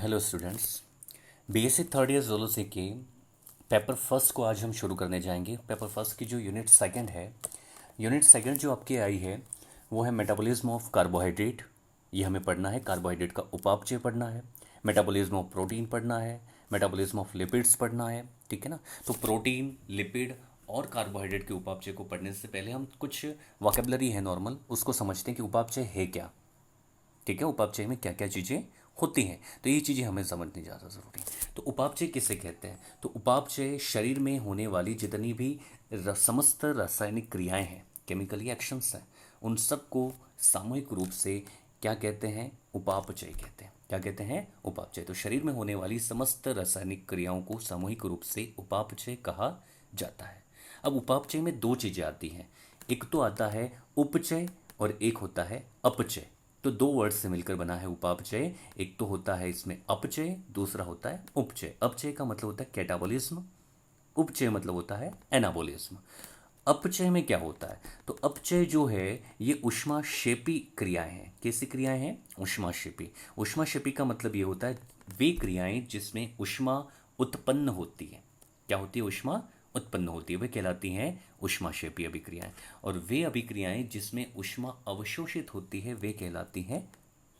Hello students. BSc third year zoology के paper first को आज हम शुरू करने जाएंगे। पेपर फर्स्ट की जो यूनिट सेकंड है, यूनिट सेकंड जो आपकी आई है वो है मेटाबॉलिज्म ऑफ कार्बोहाइड्रेट। ये हमें पढ़ना है, कार्बोहाइड्रेट का उपापचय पढ़ना है, मेटाबॉलिज्म ऑफ प्रोटीन पढ़ना है, मेटाबॉलिज्म ऑफ लिपिड्स पढ़ना है। ठीक है ना। तो प्रोटीन, लिपिड और कार्बोहाइड्रेट के उपापचय को पढ़ने से पहले हम कुछ वोकेबलरी है नॉर्मल, उसको समझते हैं कि उपापचय है क्या। ठीक है, उपापचय में क्या क्या चीज़ें होती हैं, तो ये चीज़ें हमें समझनी ज़्यादा ज़रूरी है। तो उपापचय किसे कहते हैं? तो उपापचय शरीर में होने वाली जितनी भी समस्त रासायनिक क्रियाएं हैं, केमिकली एक्शंस हैं, उन सब को सामूहिक रूप से क्या कहते हैं? उपापचय कहते हैं। क्या कहते हैं? उपापचय। तो शरीर में होने वाली समस्त रासायनिक क्रियाओं को सामूहिक रूप से उपापचय कहा जाता है। अब उपापचय में दो चीज़ें आती हैं, एक तो आता है उपचय और एक होता है अपचय। तो दो वर्ड से मिलकर बना है उपापचय। एक तो होता है इसमें अपचय, दूसरा होता है उपचय। अपचय का मतलब होता है कैटाबॉलिज्म, उपचय मतलब होता है एनाबॉलिज्म। अपचय में क्या होता है? तो अपचय जो है ये ऊष्माक्षेपी क्रियाएं हैं। कैसी क्रियाएं हैं? ऊष्माक्षेपी। ऊष्माक्षेपी का मतलब ये होता है वे क्रियाएं जिसमें ऊष्मा उत्पन्न होती है। क्या होती है? ऊष्मा उत्पन्न होती है, वे कहलाती हैं ऊष्माक्षेपी अभिक्रियाएं। और वे अभिक्रियाएं जिसमें ऊष्मा अवशोषित होती है वे कहलाती हैं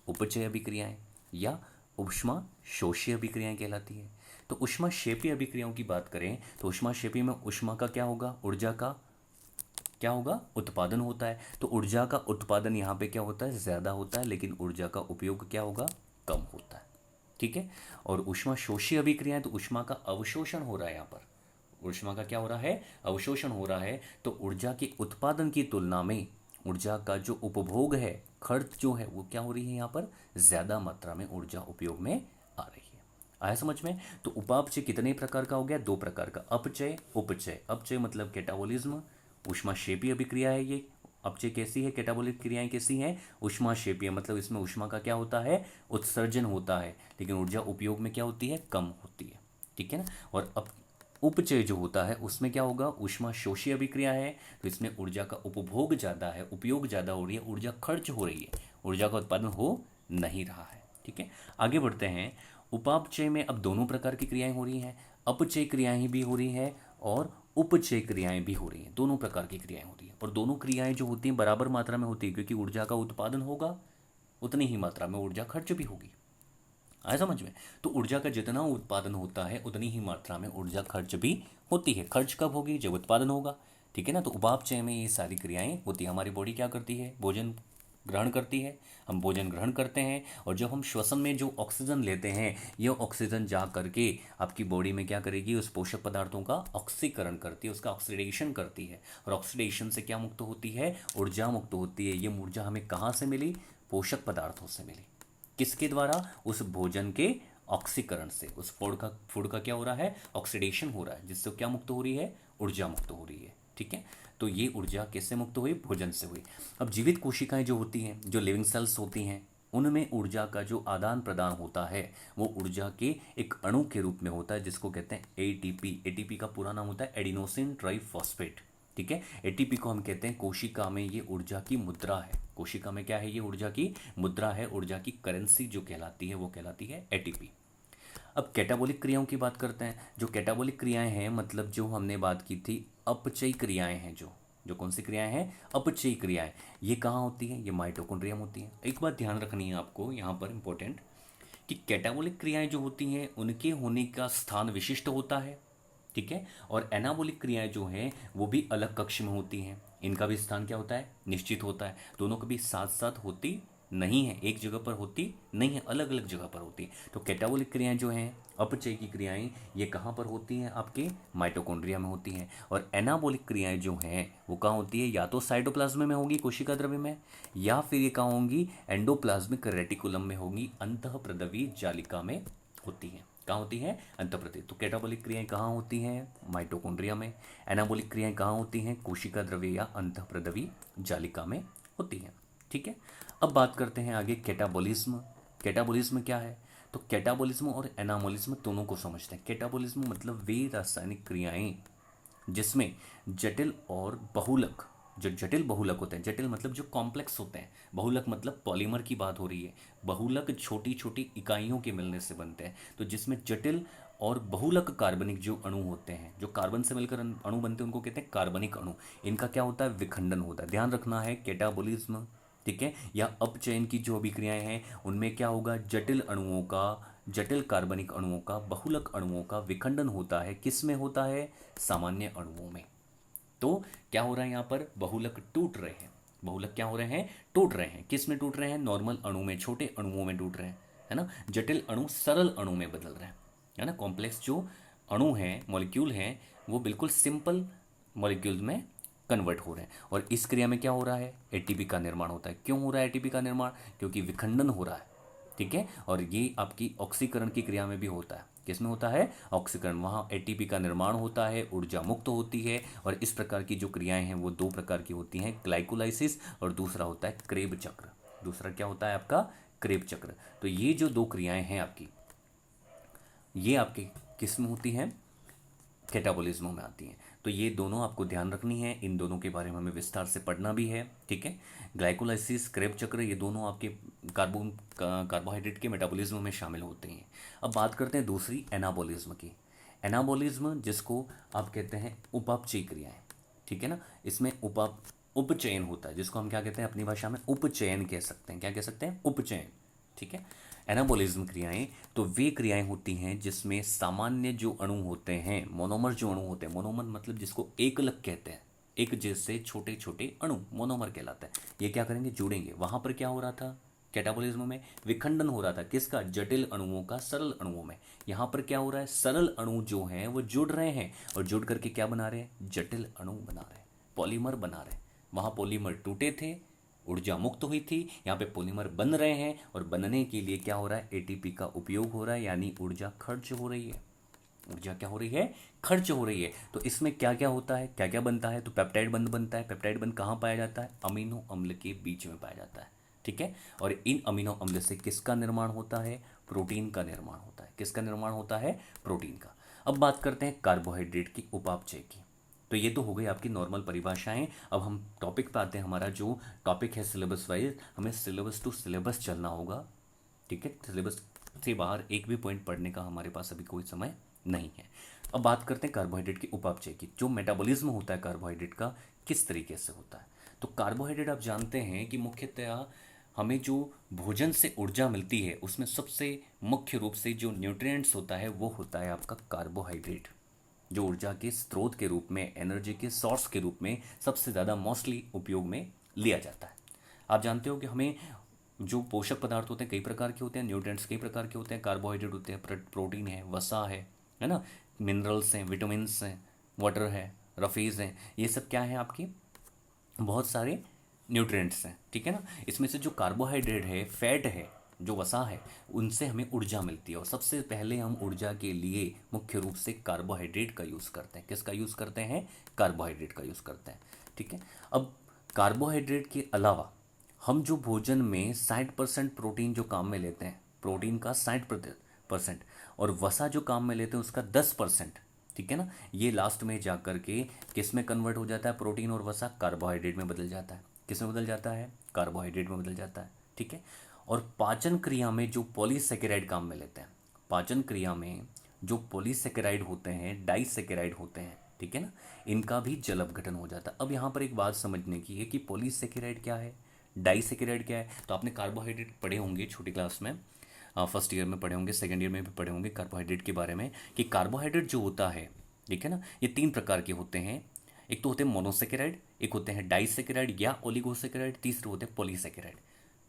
उपचय अभिक्रियाएं या ऊष्मा शोषी अभिक्रियाएं कहलाती है। तो ऊष्माक्षेपी अभिक्रियाओं की बात करें तो ऊष्माक्षेपी में ऊष्मा का क्या होगा? ऊर्जा का क्या होगा? उत्पादन होता है। तो ऊर्जा का उत्पादन यहाँ पे क्या होता है? ज़्यादा होता है, लेकिन ऊर्जा का उपयोग क्या होगा? कम होता है। ठीक है। और ऊष्मा शोषी अभिक्रियाएं, तो ऊष्मा का अवशोषण हो रहा है यहाँ पर। ऊष्मा का क्या हो रहा है? अवशोषण हो रहा है। तो ऊर्जा के उत्पादन की तुलना में ऊर्जा का जो उपभोग है, खर्च जो है, वो क्या हो रही है? यहाँ पर ज़्यादा मात्रा में ऊर्जा उपयोग में आ रही है। आया समझ में? तो उपापचय कितने प्रकार का हो गया? दो प्रकार का, अपचय, उपचय। अपचय मतलब कैटाबॉलिज्म, ऊष्माक्षेपी अभिक्रिया है ये। अपचय कैसी है? कैटाबॉलिक क्रियाएं कैसी हैं? ऊष्माक्षेपीय, मतलब इसमें ऊष्मा का क्या होता है? उत्सर्जन होता है, लेकिन ऊर्जा उपयोग में क्या होती है? कम होती है। ठीक है ना। और अब उपचय जो होता है उसमें क्या होगा? ऊष्मा शोषी अभिक्रिया है, तो इसमें ऊर्जा का उपभोग ज़्यादा है, उपयोग ज़्यादा हो रही है, ऊर्जा खर्च हो रही है, ऊर्जा का उत्पादन हो नहीं रहा है। ठीक है। आगे बढ़ते हैं। उपापचय में अब दोनों प्रकार की क्रियाएं हो रही हैं, अपचय क्रियाएं भी हो रही हैं और उपचय क्रियाएं भी हो रही हैं। दोनों प्रकार की क्रियाएं हो रही हैं और दोनों क्रियाएं जो होती हैं बराबर मात्रा में होती है, क्योंकि ऊर्जा का उत्पादन होगा उतनी ही मात्रा में ऊर्जा खर्च भी होगी। आया समझ में? तो ऊर्जा का जितना उत्पादन होता है उतनी ही मात्रा में ऊर्जा खर्च भी होती है। खर्च कब होगी? जब उत्पादन होगा। ठीक है ना। तो उपापचय में ये सारी क्रियाएं होती है। हमारी बॉडी क्या करती है? भोजन ग्रहण करती है। हम भोजन ग्रहण करते हैं और जब हम श्वसन में जो ऑक्सीजन लेते हैं, ये ऑक्सीजन जा करके आपकी बॉडी में क्या करेगी? उस पोषक पदार्थों का ऑक्सीकरण करती है, उसका ऑक्सीडेशन करती है। और ऑक्सीडेशन से क्या मुक्त होती है? ऊर्जा मुक्त होती है। ये ऊर्जा हमें कहाँ से मिली? पोषक पदार्थों से मिली। किसके द्वारा? उस भोजन के ऑक्सीकरण से। उस फूड का क्या हो रहा है? ऑक्सीडेशन हो रहा है, जिससे क्या मुक्त हो रही है? ऊर्जा मुक्त हो रही है। ठीक है। तो ये ऊर्जा किससे मुक्त हुई? भोजन से हुई। अब जीवित कोशिकाएं जो होती हैं, जो लिविंग सेल्स होती हैं, उनमें ऊर्जा का जो आदान प्रदान होता है वो ऊर्जा के एक अणु के रूप में होता है, जिसको कहते हैं एटीपी। एटीपी का पूरा नाम होता है एडिनोसिन ट्राइफॉस्फेट। ठीक है। एटीपी को हम कहते हैं कोशिका में ये ऊर्जा की मुद्रा है। कोशिका में क्या है? ये ऊर्जा की मुद्रा है। ऊर्जा की करेंसी जो कहलाती है वो कहलाती है एटीपी। अब कैटाबॉलिक क्रियाओं की बात करते हैं। जो कैटाबॉलिक क्रियाएं हैं, मतलब जो हमने बात की थी अपचयी क्रियाएं हैं, जो जो कौन सी क्रियाएं हैं? अपचयी क्रियाएं। ये कहाँ होती हैं? ये माइटोकॉन्ड्रिया में होती हैं। एक बात ध्यान रखनी है आपको यहाँ पर इंपॉर्टेंट, कि कैटाबॉलिक क्रियाएं जो होती हैं उनके होने का स्थान विशिष्ट होता है। ठीक है। और एनाबॉलिक क्रियाएं जो हैं वो भी अलग कक्ष में होती हैं, इनका भी स्थान क्या होता है? निश्चित होता है। दोनों कभी साथ साथ होती नहीं है, एक जगह पर होती नहीं है, अलग अलग जगह पर होती है। तो कैटाबॉलिक क्रियाएं जो हैं, अपचय की क्रियाएं, ये कहाँ पर होती हैं? आपके माइटोकॉन्ड्रिया में होती हैं। और एनाबॉलिक क्रियाएं जो हैं वो कहाँ होती है? या तो साइटोप्लाज्म में होगी, कोशिका द्रव्य में, या फिर ये कहाँ होंगी? एंडोप्लाज्मिक रेटिकुलम में होंगी, अंतःप्रदवी जालिका में होती हैं। कहाँ होती हैं? अंतःप्रदवी। तो कैटाबॉलिक क्रियाएं कहाँ होती हैं? माइटोकॉन्ड्रिया में। एनाबॉलिक क्रियाएं कहाँ होती हैं? कोशिका द्रव्य या अंतःप्रदवी जालिका में होती हैं। ठीक है। अब बात करते हैं आगे कैटाबॉलिज्म। कैटाबॉलिज्म क्या है? तो कैटाबॉलिज्म और एनाबॉलिज्म दोनों को समझते हैं। कैटाबॉलिज्म मतलब वे रासायनिक क्रियाएं जिसमें जटिल और बहुलक जो जटिल बहुलक होते हैं, जटिल मतलब जो कॉम्प्लेक्स होते हैं, बहुलक मतलब पॉलीमर की बात हो रही है। बहुलक छोटी छोटी इकाइयों के मिलने से बनते हैं, तो जिसमें जटिल और बहुलक कार्बनिक जो अणु होते हैं, जो कार्बन से मिलकर अणु बनते हैं, उनको कहते हैं कार्बनिक अणु। इनका क्या होता है, विखंडन होता है। ध्यान रखना है, कैटाबोलिज्म, ठीक है, या अपचयन की जो अभिक्रियाएं हैं उनमें क्या होगा, जटिल अणुओं का, जटिल कार्बनिक अणुओं का, बहुलक अणुओं का विखंडन होता है। किस में होता है, सामान्य अणुओं में। तो क्या हो रहा है यहाँ पर, बहुलक टूट रहे हैं। बहुलक क्या हो रहे हैं, टूट रहे हैं। किस में टूट रहे हैं, नॉर्मल अणु में, छोटे अणुओं में टूट रहे हैं, है ना। जटिल अणु सरल अणु में बदल रहे हैं, है ना। कॉम्प्लेक्स जो अणु हैं, मॉलिक्यूल हैं, वो बिल्कुल सिंपल मॉलिक्यूल में कन्वर्ट हो रहे हैं। और इस क्रिया में क्या हो रहा है, एटीपी का निर्माण होता है। क्यों हो रहा है एटीपी का निर्माण, क्योंकि विखंडन हो रहा है, ठीक है। और ये आपकी ऑक्सीकरण की क्रिया में भी होता है। किसमें होता है, ऑक्सीकरण, वहाँ एटीपी का निर्माण होता है, ऊर्जा मुक्त होती है। और इस प्रकार की जो क्रियाएं हैं वो दो प्रकार की होती हैं, ग्लाइकोलाइसिस और दूसरा होता है क्रेब चक्र। दूसरा क्या होता है आपका, क्रेब चक्र। तो ये जो दो क्रियाएं हैं आपकी, ये आपके किस में होती हैं, कैटाबॉलिज्मों में आती हैं। तो ये दोनों आपको ध्यान रखनी है, इन दोनों के बारे में हमें विस्तार से पढ़ना भी है, ठीक है। ग्लाइकोलाइसिस, क्रेब चक्र, ये दोनों आपके कार्बोहाइड्रेट के मेटाबॉलिज्म में शामिल होते हैं। अब बात करते हैं दूसरी, एनाबॉलिज्म की। एनाबॉलिज्म जिसको आप कहते हैं उपापचयी क्रियाएं, ठीक है ना। इसमें उपचयन होता है, जिसको हम क्या कहते हैं अपनी भाषा में, उपचयन कह सकते हैं। क्या कह सकते हैं, उपचयन, ठीक है। एनाबॉलिज्म क्रियाएं, तो वे क्रियाएं होती हैं जिसमें सामान्य जो अणु होते हैं, मोनोमर जो अणु होते हैं, मोनोमर मतलब जिसको एकलक कहते हैं, एक जैसे छोटे छोटे अणु मोनोमर कहलाता है। ये क्या करेंगे, जुड़ेंगे। वहां पर क्या हो रहा था, कैटाबॉलिज्म में विखंडन हो रहा था, किसका, जटिल अणुओं का सरल अणुओं में। यहां पर क्या हो रहा है, सरल अणु जो हैं वो जुड़ रहे हैं, और जुड़ करके क्या बना रहे हैं, जटिल अणु बना रहे हैं, पॉलीमर बना रहे हैं। वहां पॉलीमर टूटे थे, ऊर्जा मुक्त हुई थी, यहाँ पे पॉलीमर बन रहे हैं, और बनने के लिए क्या हो रहा है, एटीपी का उपयोग हो रहा है, यानी ऊर्जा खर्च हो रही है। ऊर्जा क्या हो रही है, खर्च हो रही है। तो इसमें क्या क्या होता है, क्या क्या बनता है, तो पेप्टाइड बंध बनता है। पेप्टाइड बंध कहाँ पाया जाता है, अमीनो अम्ल के बीच में पाया जाता है, ठीक है। और इन अमीनो अम्ल से किसका निर्माण होता है, प्रोटीन का निर्माण होता है। किसका निर्माण होता है, प्रोटीन का। अब बात करते हैं कार्बोहाइड्रेट की उपापचय की। तो ये तो हो गई आपकी नॉर्मल परिभाषाएं। अब हम टॉपिक पे आते हैं। हमारा जो टॉपिक है सिलेबस वाइज, हमें सिलेबस टू सिलेबस चलना होगा, ठीक है। सिलेबस से बाहर एक भी पॉइंट पढ़ने का हमारे पास अभी कोई समय नहीं है। अब बात करते हैं कार्बोहाइड्रेट की उपापचय की। जो मेटाबॉलिज्म होता है कार्बोहाइड्रेट का, किस तरीके से होता है। तो कार्बोहाइड्रेट आप जानते हैं कि मुख्यतया हमें जो भोजन से ऊर्जा मिलती है, उसमें सबसे मुख्य रूप से जो न्यूट्रिएंट्स होता है वो होता है आपका कार्बोहाइड्रेट। जो ऊर्जा के स्रोत के रूप में, एनर्जी के सोर्स के रूप में सबसे ज़्यादा मोस्टली उपयोग में लिया जाता है। आप जानते हो कि हमें जो पोषक पदार्थ होते हैं कई प्रकार के होते हैं, न्यूट्रिएंट्स कई प्रकार के होते हैं, कार्बोहाइड्रेट होते हैं, प्रोटीन है, वसा है ना, मिनरल्स हैं, विटामिन्स हैं, वाटर है, रफीज़ हैं, ये सब क्या है आपकी, बहुत सारे न्यूट्रिएंट्स हैं, ठीक है ना। इसमें से जो कार्बोहाइड्रेट है, फैट है, जो वसा है, उनसे हमें ऊर्जा मिलती है। और सबसे पहले हम ऊर्जा के लिए मुख्य रूप से कार्बोहाइड्रेट का यूज़ करते हैं। किसका यूज़ करते हैं, कार्बोहाइड्रेट का यूज़ करते हैं, ठीक है। अब कार्बोहाइड्रेट के अलावा हम जो भोजन में 60% प्रोटीन जो काम में लेते हैं, प्रोटीन का 60%, और वसा जो काम में लेते हैं उसका 10%, ठीक है ना। ये लास्ट में जा करके किस में कन्वर्ट हो जाता है, प्रोटीन और वसा कार्बोहाइड्रेट में बदल जाता है। किस में बदल जाता है, कार्बोहाइड्रेट में बदल जाता है, ठीक है। और पाचन क्रिया में जो पॉलीसेकेराइड काम में लेते हैं, पाचन क्रिया में जो पॉलीसेकेराइड होते हैं, डाइसेकेराइड होते हैं, ठीक है ना, इनका भी जल अपघटन हो जाता है। अब यहाँ पर एक बात समझने की है कि पॉलीसेकेराइड क्या है, डाइसेकेराइड क्या है। तो आपने कार्बोहाइड्रेट पढ़े होंगे छोटी क्लास में, फर्स्ट ईयर में पढ़े होंगे, सेकेंड ईयर में भी पढ़े होंगे कार्बोहाइड्रेट के बारे में, कि कार्बोहाइड्रेट जो होता है, ठीक है ना, ये 3 प्रकार के होते हैं। एक तो होते हैं मोनोसेकेराइड, एक होते हैं डाइसेकेराइड या ओलिगोसेकेराइड, तीसरे होते हैं पॉलीसेकेराइड,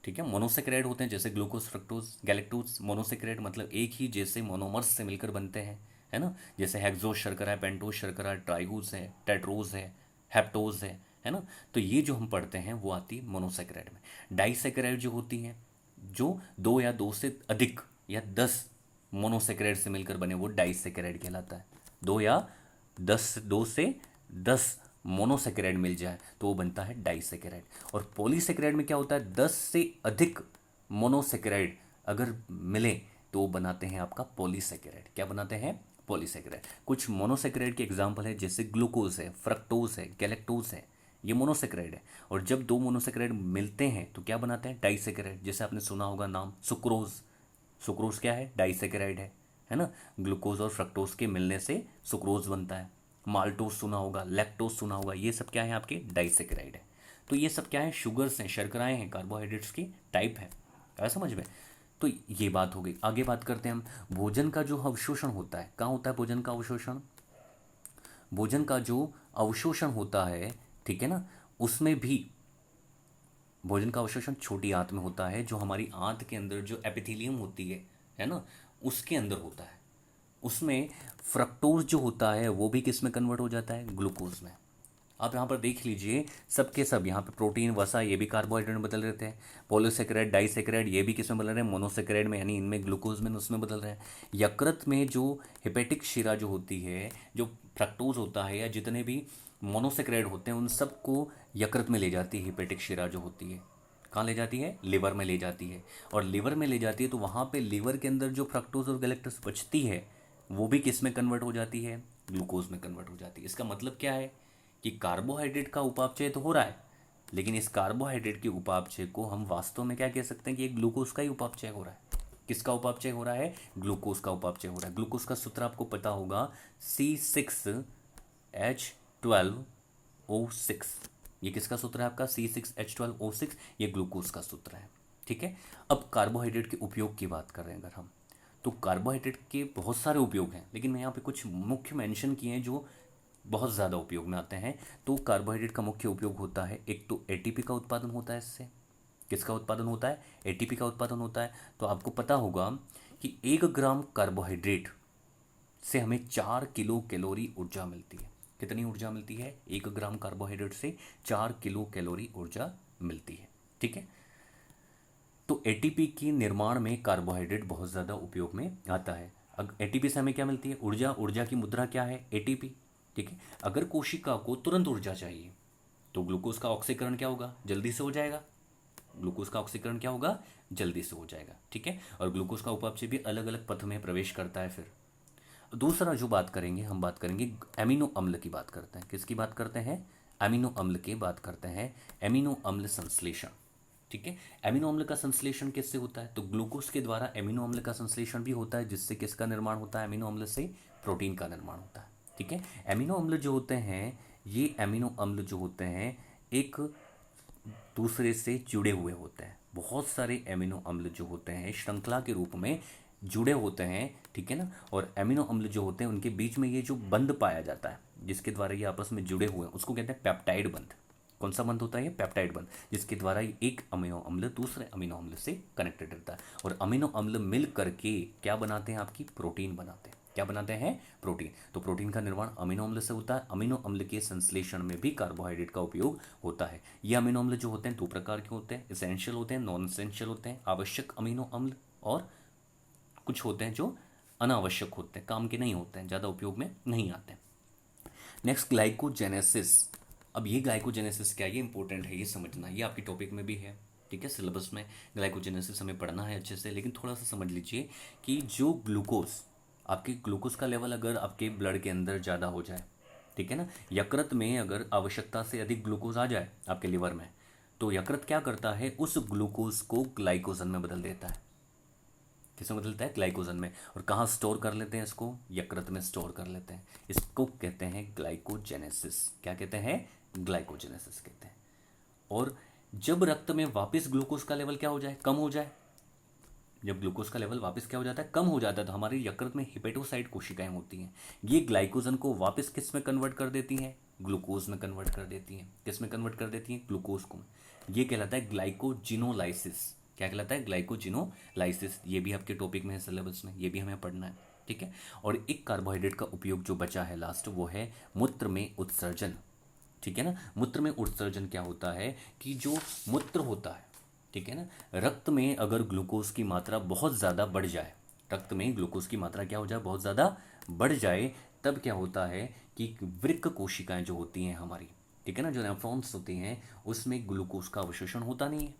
ठीक है। मोनोसेकेराइड होते हैं जैसे ग्लूकोज, फ्रक्टोज, गैलेक्टोज। मोनोसेकेराइड मतलब एक ही जैसे मोनोमर्स से मिलकर बनते हैं, है ना। जैसे हेक्सोज शर्करा है, पेंटोज शर्करा है, ट्राइगोज है, टेट्रोज है, हेप्टोज है ना। तो ये जो हम पढ़ते हैं वो आती है मोनोसेकेराइड में। डाइसेकेराइड जो होती हैं, जो 2 या 2 से अधिक या 10 मोनोसेकेराइड से मिलकर बने, वो डाइसेकेराइड कहलाता है। 2 से 10 मोनोसेकेराइड मिल जाए तो वो बनता है डाइसेकेराइड। और पॉलीसेकेराइड में क्या होता है, 10 से अधिक मोनोसेकेराइड अगर मिले तो वो बनाते हैं आपका पॉलीसेकेराइड। क्या बनाते हैं, पॉलीसेकेराइड। कुछ मोनोसेकेराइड के एग्जाम्पल है जैसे ग्लूकोज है, फ्रक्टोज है, गैलेक्टोज है, ये मोनोसेक्राइड है। और जब दो मोनोसेक्राइड मिलते हैं तो क्या बनाते हैं, डाइसेक्राइड। जैसे आपने सुना होगा नाम सुक्रोज, सुक्रोज क्या है, डाइसेक्राइड है ना। ग्लूकोज और फ्रक्टोज के मिलने से सुक्रोज बनता है। माल्टोज सुना होगा, लैक्टोज सुना होगा, ये सब क्या है आपके, डाइसेक्राइड है। तो ये सब क्या है, शुगर्स हैं, शर्कराएं हैं, कार्बोहाइड्रेट्स की टाइप है। क्या समझ में। तो ये बात हो गई। आगे बात करते हैं हम, भोजन का जो अवशोषण होता है, कहाँ होता है भोजन का अवशोषण, भोजन का जो अवशोषण होता है, ठीक है ना, उसमें भी भोजन का अवशोषण छोटी आंत में होता है, जो हमारी आंत के अंदर जो एपिथेलियम होती है ना, उसके अंदर होता है। उसमें फ्रक्टोज जो होता है वो भी किस में कन्वर्ट हो जाता है, ग्लूकोज में। आप यहाँ पर देख लीजिए, सब के सब यहाँ पे प्रोटीन वसा ये भी कार्बोहाइड्रेट में बदल रहे थे। पॉलीसेकेराइड डाइसेकेराइड ये भी किस में बदल रहे हैं, मोनोसेकेराइड में, यानी इनमें ग्लूकोज में उसमें बदल रहे हैं। यकृत में जो हेपेटिक शिरा जो होती है, जो फ्रक्टोज होता है या जितने भी मोनोसेकेराइड होते हैं उन सबको यकृत में ले जाती है। हेपेटिक शिरा जो होती है कहाँ ले जाती है, लिवर में ले जाती है। और लिवर में ले जाती है तो वहाँ पे लिवर के अंदर जो फ्रक्टोज और गैलेक्टोज बचती है वो भी किस में कन्वर्ट हो जाती है, ग्लूकोज में कन्वर्ट हो जाती है। इसका मतलब क्या है कि कार्बोहाइड्रेट का उपापचय तो हो रहा है, लेकिन इस कार्बोहाइड्रेट के उपापचय को हम वास्तव में क्या कह सकते हैं कि एक ग्लूकोज का ही उपापचय हो रहा है। किसका उपापचय हो रहा है, ग्लूकोज का उपापचय हो रहा है। ग्लूकोज का सूत्र आपको पता होगा, C6H12O6। ये किसका सूत्र है आपका, C6H12O6, ये ग्लूकोज का सूत्र है। ठीक है। अब कार्बोहाइड्रेट के उपयोग की बात कर रहे हैं अगर हम, तो कार्बोहाइड्रेट के बहुत सारे उपयोग हैं, लेकिन मैं यहाँ पे कुछ मुख्य मेंशन किए हैं जो बहुत ज़्यादा उपयोग में आते हैं। तो कार्बोहाइड्रेट का मुख्य उपयोग होता है, एक तो एटीपी का उत्पादन होता है इससे। किसका उत्पादन होता है, एटीपी का उत्पादन होता है। तो आपको पता होगा कि 1 ग्राम कार्बोहाइड्रेट से हमें 4 किलो कैलोरी ऊर्जा मिलती है। कितनी ऊर्जा मिलती है, 1 ग्राम कार्बोहाइड्रेट से 4 किलो कैलोरी ऊर्जा मिलती है। ठीक है। तो एटीपी के निर्माण में कार्बोहाइड्रेट बहुत ज़्यादा उपयोग में आता है। एटीपी से हमें क्या मिलती है, ऊर्जा। ऊर्जा की मुद्रा क्या है, एटीपी। ठीक है। अगर कोशिका को तुरंत ऊर्जा चाहिए तो ग्लूकोज का ऑक्सीकरण क्या होगा, जल्दी से हो जाएगा। ग्लूकोज का ऑक्सीकरण क्या होगा, जल्दी से हो जाएगा। ठीक है। और ग्लूकोज का उपापचय भी अलग अलग पथ में प्रवेश करता है। फिर दूसरा जो बात करेंगे, हम बात करेंगे एमिनो अम्ल की बात करते हैं। किसकी बात करते हैं, एमिनो अम्ल की बात करते हैं। एमिनो अम्ल संश्लेषण। ठीक है। एमिनो अम्ल का संश्लेषण किससे होता है, तो ग्लूकोज के द्वारा एमिनो अम्ल का संश्लेषण भी होता है, जिससे किसका निर्माण होता है, एमिनो अम्ल से प्रोटीन का निर्माण होता है। ठीक है। एमिनो अम्ल जो होते हैं, ये एमिनो अम्ल जो होते हैं एक दूसरे से जुड़े हुए होते हैं। बहुत सारे एमिनो अम्ल जो होते हैं श्रृंखला के रूप में जुड़े होते हैं। ठीक है ना। और एमिनो अम्ल जो होते हैं उनके बीच में ये जो बंध पाया जाता है, जिसके द्वारा ये आपस में जुड़े हुए हैं, उसको कहते हैं पेप्टाइड बंध। कौन सा बंध होता है, ये पेप्टाइड बंध, जिसके द्वारा एक अमीनो अम्ल दूसरे अमीनो अम्ल से कनेक्टेड रहता है। और अमीनो अम्ल मिल करके क्या बनाते हैं, आपकी प्रोटीन बनाते हैं। क्या बनाते हैं, प्रोटीन। तो प्रोटीन का निर्माण अमीनो अम्ल से होता है। अमीनो अम्ल के संश्लेषण में भी कार्बोहाइड्रेट का उपयोग होता है। ये अमीनो अम्ल जो होते हैं 2 प्रकार के होते हैं, एसेंशियल होते हैं, नॉन एसेंशियल होते हैं। आवश्यक अमीनो अम्ल और कुछ होते हैं जो अनावश्यक होते हैं, काम के नहीं होते हैं, ज़्यादा उपयोग में नहीं आते हैं। Next glycogenesis. अब ये ग्लाइकोजेनेसिस क्या है, ये इंपॉर्टेंट है, ये समझना, ये आपकी टॉपिक में भी है। ठीक है। सिलेबस में ग्लाइकोजेनेसिस हमें पढ़ना है अच्छे से, लेकिन थोड़ा सा समझ लीजिए कि जो ग्लूकोज, आपके ग्लूकोज का लेवल अगर आपके ब्लड के अंदर ज़्यादा हो जाए, ठीक है ना, यकृत में अगर आवश्यकता से अधिक ग्लूकोज आ जाए आपके लिवर में, तो यकृत क्या करता है, उस ग्लूकोज को ग्लाइकोजन में बदल देता है। किसमें बदलता है, ग्लाइकोजन में। और कहाँ स्टोर कर लेते हैं इसको, यकृत में स्टोर कर लेते हैं। इसको कहते हैं ग्लाइकोजेनेसिस। क्या कहते हैं, ग्लाइकोजेनेसिस कहते हैं। और जब रक्त में वापस ग्लूकोज का लेवल क्या हो जाए, कम हो जाए, जब ग्लूकोज का लेवल वापस क्या हो जाता है, कम हो जाता है, तो हमारी यकृत में हिपेटोसाइट कोशिकाएं होती हैं। ये ग्लाइकोजन को वापस किस में कन्वर्ट कर देती हैं, ग्लूकोज में कन्वर्ट कर देती हैं। किस में कन्वर्ट कर देती हैं, ग्लूकोज को। ये कहलाता है ग्लाइकोजिनोलाइसिस। क्या कहलाता है, ग्लाइकोजिनोलाइसिस। ये भी आपके टॉपिक में है सिलेबस में, ये भी हमें पढ़ना है। ठीक है। और एक कार्बोहाइड्रेट का उपयोग जो बचा है लास्ट, वो है मूत्र में उत्सर्जन। ठीक है ना। मूत्र में उत्सर्जन क्या होता है कि जो मूत्र होता है, ठीक है ना, रक्त में अगर ग्लूकोज की मात्रा बहुत ज़्यादा बढ़ जाए, रक्त में ग्लूकोज की मात्रा क्या हो जाए, बहुत ज़्यादा बढ़ जाए, तब क्या होता है कि वृक्क कोशिकाएं जो होती हैं हमारी, ठीक है ना, जो नेफ्रॉन्स होती हैं, उसमें ग्लूकोज का अवशोषण होता नहीं है।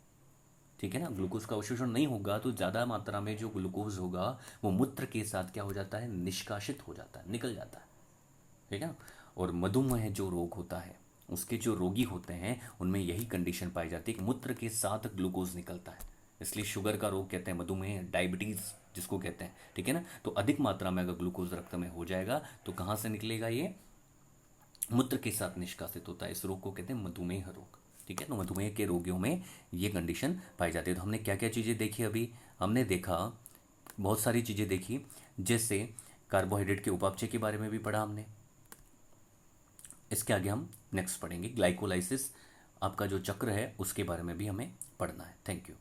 ठीक है ना। ग्लूकोज का अवशोषण नहीं होगा तो ज़्यादा मात्रा में जो ग्लूकोज होगा वो मूत्र के साथ क्या हो जाता है, निष्कासित हो जाता है, निकल जाता है। ठीक है ना। और मधुमेह जो रोग होता है, उसके जो रोगी होते हैं उनमें यही कंडीशन पाई जाती है कि मूत्र के साथ ग्लूकोज निकलता है। इसलिए शुगर का रोग कहते हैं, मधुमेह, डायबिटीज़ जिसको कहते हैं, ठीक है ना। तो अधिक मात्रा में अगर ग्लूकोज रक्त में हो जाएगा तो कहाँ से निकलेगा, ये मूत्र के साथ निष्कासित होता है। इस रोग को कहते हैं मधुमेह रोग, ठीक है। तो मधुमेह के रोगियों में ये कंडीशन पाई जाती है। तो हमने क्या क्या चीज़ें देखी अभी, हमने देखा बहुत सारी चीज़ें देखी, जैसे कार्बोहाइड्रेट के उपापचय के बारे में भी पढ़ा हमने। इसके आगे हम नेक्स्ट पढ़ेंगे ग्लाइकोलाइसिस, आपका जो चक्र है उसके बारे में भी हमें पढ़ना है। Thank you.